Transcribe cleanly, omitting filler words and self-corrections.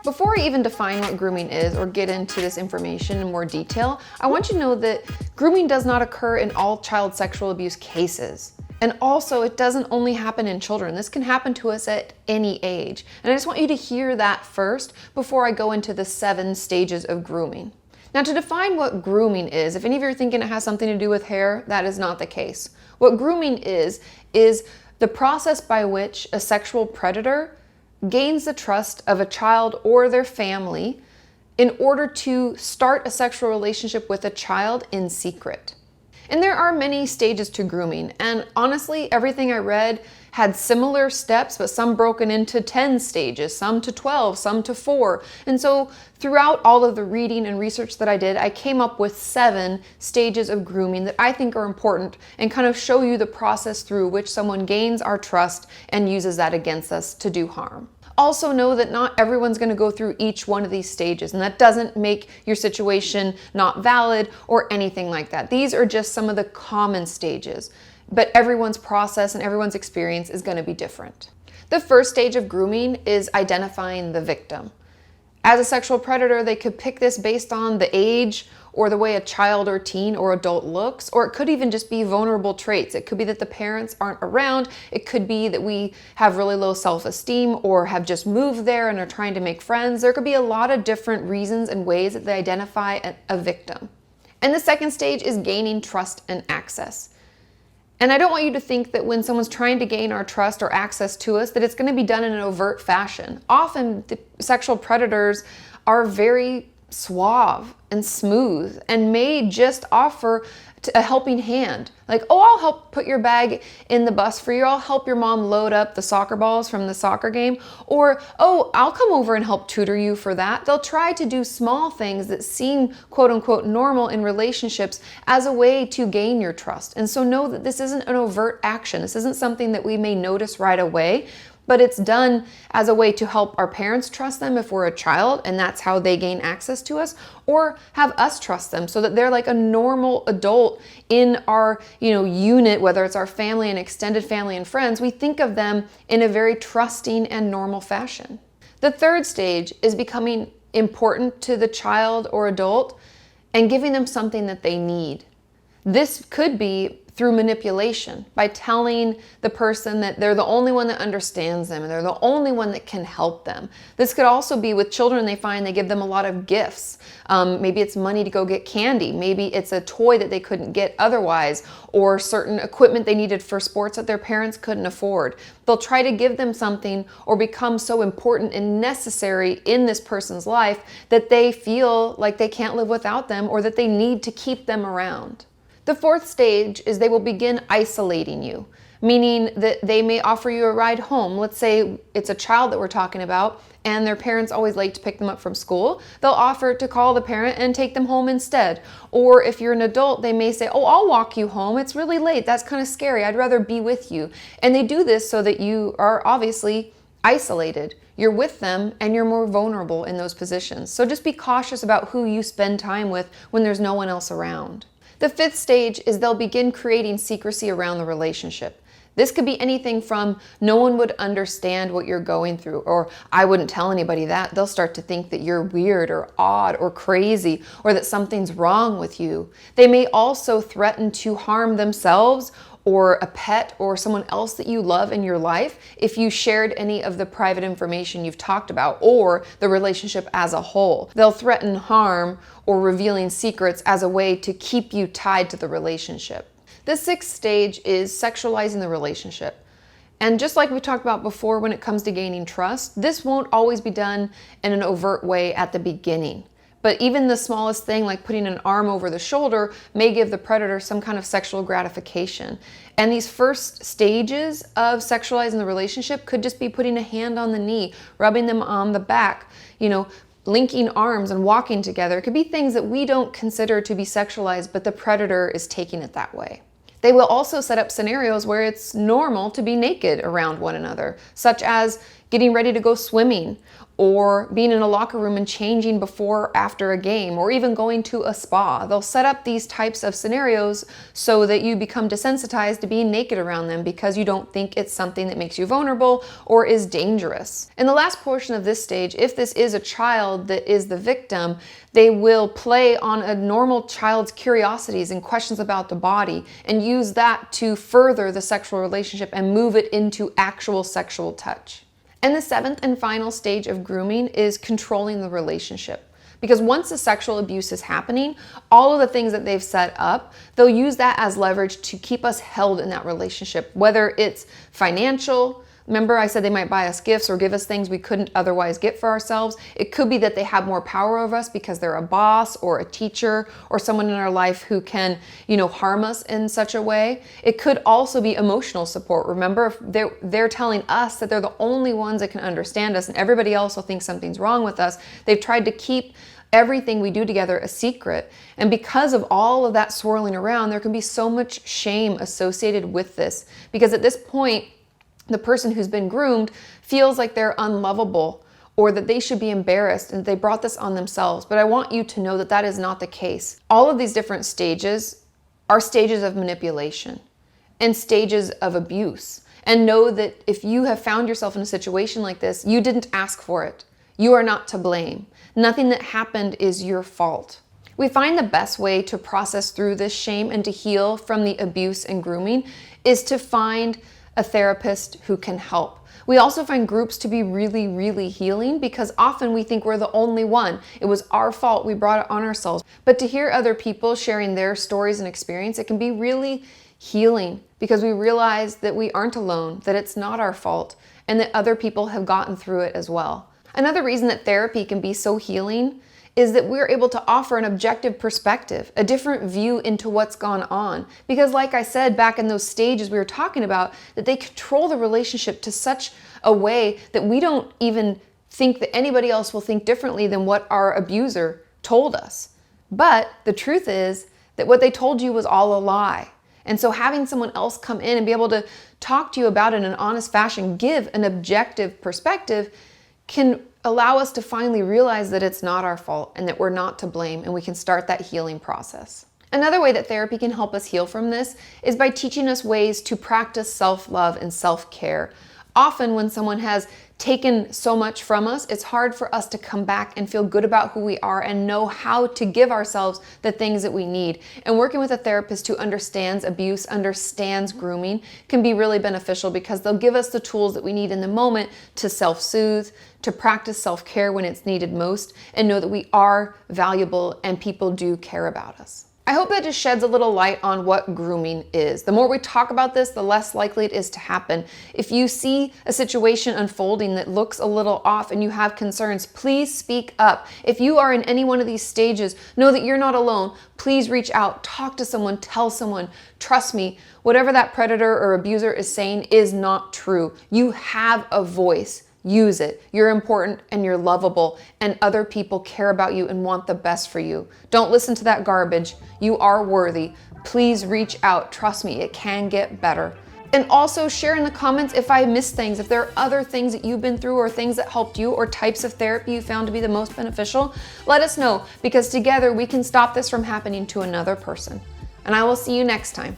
Before I even define what grooming is or get into this information in more detail, I want you to know that grooming does not occur in all child sexual abuse cases. And also, it doesn't only happen in children. This can happen to us at any age. And I just want you to hear that first before I go into the 7 stages of grooming. Now, to define what grooming is, if any of you are thinking it has something to do with hair, that is not the case. What grooming is the process by which a sexual predator gains the trust of a child or their family in order to start a sexual relationship with a child in secret. And there are many stages to grooming, and honestly, everything I read had similar steps, but some broken into 10 stages, some to 12, some to 4. And so throughout all of the reading and research that I did, I came up with 7 stages of grooming that I think are important and kind of show you the process through which someone gains our trust and uses that against us to do harm. Also know that not everyone's going to go through each one of these stages, and that doesn't make your situation not valid or anything like that. These are just some of the common stages, but everyone's process and everyone's experience is going to be different. The first stage of grooming is identifying the victim. As a sexual predator, they could pick this based on the age or the way a child or teen or adult looks, or it could even just be vulnerable traits. It could be that the parents aren't around. It could be that we have really low self-esteem or have just moved there and are trying to make friends. There could be a lot of different reasons and ways that they identify a victim. And the second stage is gaining trust and access. And I don't want you to think that when someone's trying to gain our trust or access to us, that it's going to be done in an overt fashion. Often the sexual predators are very suave and smooth and may just offer a helping hand. Like, oh, I'll help put your bag in the bus for you. I'll help your mom load up the soccer balls from the soccer game. Or, oh, I'll come over and help tutor you for that. They'll try to do small things that seem quote unquote normal in relationships as a way to gain your trust. And so know that this isn't an overt action. This isn't something that we may notice right away, but it's done as a way to help our parents trust them if we're a child, and that's how they gain access to us, or have us trust them so that they're like a normal adult in our, unit, whether it's our family and extended family and friends. We think of them in a very trusting and normal fashion. The third stage is becoming important to the child or adult and giving them something that they need. This could be through manipulation, by telling the person that they're the only one that understands them and they're the only one that can help them. This could also be with children. They give them a lot of gifts. Maybe it's money to go get candy. Maybe it's a toy that they couldn't get otherwise, or certain equipment they needed for sports that their parents couldn't afford. They'll try to give them something or become so important and necessary in this person's life that they feel like they can't live without them or that they need to keep them around. The fourth stage is they will begin isolating you, meaning that they may offer you a ride home. Let's say it's a child that we're talking about and their parents always late to pick them up from school. They'll offer to call the parent and take them home instead. Or if you're an adult, they may say, oh, I'll walk you home. It's really late. That's kind of scary. I'd rather be with you. And they do this so that you are obviously isolated. You're with them and you're more vulnerable in those positions. So just be cautious about who you spend time with when there's no one else around. The fifth stage is they'll begin creating secrecy around the relationship. This could be anything from no one would understand what you're going through, or I wouldn't tell anybody that. They'll start to think that you're weird or odd or crazy, or that something's wrong with you. They may also threaten to harm themselves or a pet or someone else that you love in your life if you shared any of the private information you've talked about or the relationship as a whole. They'll threaten harm or revealing secrets as a way to keep you tied to the relationship. The sixth stage is sexualizing the relationship. And just like we talked about before when it comes to gaining trust, this won't always be done in an overt way at the beginning. But even the smallest thing, like putting an arm over the shoulder, may give the predator some kind of sexual gratification. And these first stages of sexualizing the relationship could just be putting a hand on the knee, rubbing them on the back, linking arms and walking together. It could be things that we don't consider to be sexualized, but the predator is taking it that way. They will also set up scenarios where it's normal to be naked around one another, such as getting ready to go swimming, or being in a locker room and changing before or after a game, or even going to a spa. They'll set up these types of scenarios so that you become desensitized to being naked around them because you don't think it's something that makes you vulnerable or is dangerous. In the last portion of this stage, if this is a child that is the victim, they will play on a normal child's curiosities and questions about the body and use that to further the sexual relationship and move it into actual sexual touch. And the seventh and final stage of grooming is controlling the relationship. Because once the sexual abuse is happening, all of the things that they've set up, they'll use that as leverage to keep us held in that relationship, whether it's financial. Remember I said they might buy us gifts or give us things we couldn't otherwise get for ourselves. It could be that they have more power over us because they're a boss or a teacher or someone in our life who can, harm us in such a way. It could also be emotional support. Remember, if they're telling us that they're the only ones that can understand us and everybody else will think something's wrong with us. They've tried to keep everything we do together a secret. And because of all of that swirling around, there can be so much shame associated with this. Because at this point, the person who's been groomed feels like they're unlovable or that they should be embarrassed and they brought this on themselves. But I want you to know that that is not the case. All of these different stages are stages of manipulation and stages of abuse. And know that if you have found yourself in a situation like this, you didn't ask for it. You are not to blame. Nothing that happened is your fault. We find the best way to process through this shame and to heal from the abuse and grooming is to find a therapist who can help. We also find groups to be really, really healing because often we think we're the only one. It was our fault, we brought it on ourselves. But to hear other people sharing their stories and experience, it can be really healing because we realize that we aren't alone, that it's not our fault, and that other people have gotten through it as well. Another reason that therapy can be so healing is that we're able to offer an objective perspective, a different view into what's gone on. Because like I said, back in those stages we were talking about, that they control the relationship to such a way that we don't even think that anybody else will think differently than what our abuser told us. But the truth is that what they told you was all a lie. And so having someone else come in and be able to talk to you about it in an honest fashion, give an objective perspective, can allow us to finally realize that it's not our fault and that we're not to blame, and we can start that healing process. Another way that therapy can help us heal from this is by teaching us ways to practice self-love and self-care. Often when someone has taken so much from us, it's hard for us to come back and feel good about who we are and know how to give ourselves the things that we need. And working with a therapist who understands abuse, understands grooming, can be really beneficial because they'll give us the tools that we need in the moment to self-soothe, to practice self-care when it's needed most, and know that we are valuable and people do care about us. I hope that just sheds a little light on what grooming is. The more we talk about this, the less likely it is to happen. If you see a situation unfolding that looks a little off and you have concerns, please speak up. If you are in any one of these stages, know that you're not alone. Please reach out, talk to someone, tell someone. Trust me, whatever that predator or abuser is saying is not true. You have a voice. Use it. You're important and you're lovable, and other people care about you and want the best for you. Don't listen to that garbage. You are worthy. Please reach out. Trust me, it can get better. And also share in the comments if I missed things, if there are other things that you've been through or things that helped you or types of therapy you found to be the most beneficial. Let us know, because together we can stop this from happening to another person. And I will see you next time.